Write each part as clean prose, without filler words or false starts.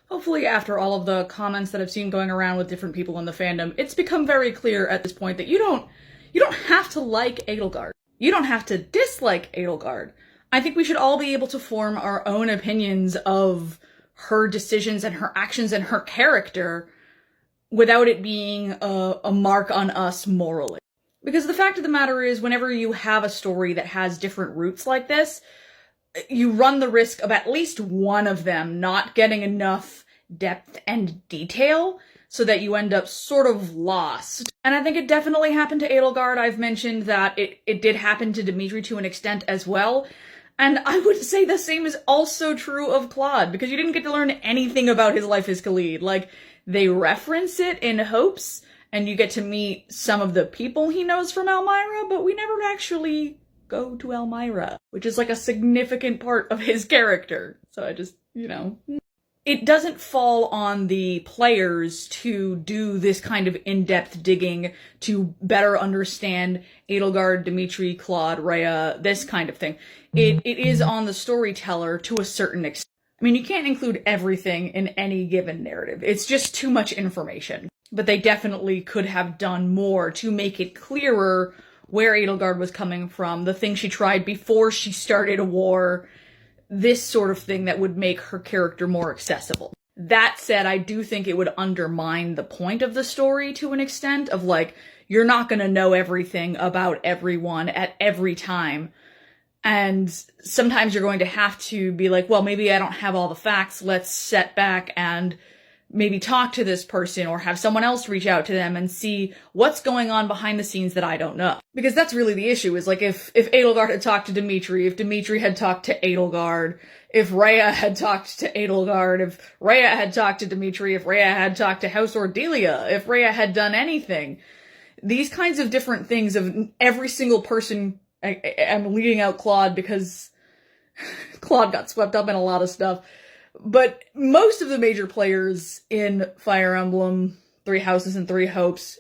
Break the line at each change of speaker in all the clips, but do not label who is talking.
Hopefully after all of the comments that I've seen going around with different people in the fandom, it's become very clear at this point that you don't have to like Edelgard. You don't have to dislike Edelgard. I think we should all be able to form our own opinions of her decisions and her actions and her character without it being a mark on us morally. Because the fact of the matter is, whenever you have a story that has different roots like this, you run the risk of at least one of them not getting enough depth and detail so that you end up sort of lost. And I think it definitely happened to Edelgard. I've mentioned that it did happen to Dimitri to an extent as well. And I would say the same is also true of Claude, because you didn't get to learn anything about his life as Khalid. Like, they reference it in hopes, and you get to meet some of the people he knows from Elmira, but we never actually go to Elmira, which is like a significant part of his character. So I just, It doesn't fall on the players to do this kind of in-depth digging to better understand Edelgard, Dimitri, Claude, Rhea, this kind of thing. It is on the storyteller to a certain extent. I mean, you can't include everything in any given narrative. It's just too much information. But they definitely could have done more to make it clearer where Edelgard was coming from, the things she tried before she started a war, this sort of thing that would make her character more accessible. That said, I do think it would undermine the point of the story to an extent of, like, you're not gonna know everything about everyone at every time. And sometimes you're going to have to be like, well, maybe I don't have all the facts. Let's set back and maybe talk to this person or have someone else reach out to them and see what's going on behind the scenes that I don't know. Because that's really the issue, is like if Edelgard had talked to Dimitri, if Dimitri had talked to Edelgard, if Rhea had talked to Edelgard, if Rhea had talked to Dimitri, if Rhea had talked to House Ordelia, if Rhea had done anything. These kinds of different things of every single person. I'm leaving out Claude because Claude got swept up in a lot of stuff. But most of the major players in Fire Emblem, Three Houses and Three Hopes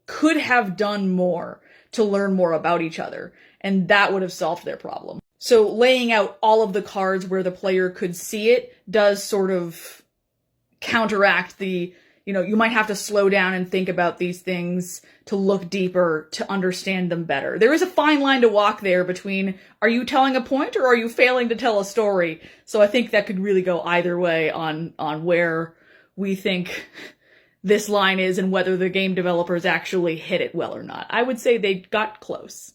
could have done more to learn more about each other, and that would have solved their problem. So laying out all of the cards where the player could see it does sort of counteract the, you might have to slow down and think about these things to look deeper, to understand them better. There is a fine line to walk there between, are you telling a point or are you failing to tell a story? So I think that could really go either way on where we think this line is and whether the game developers actually hit it well or not. I would say they got close.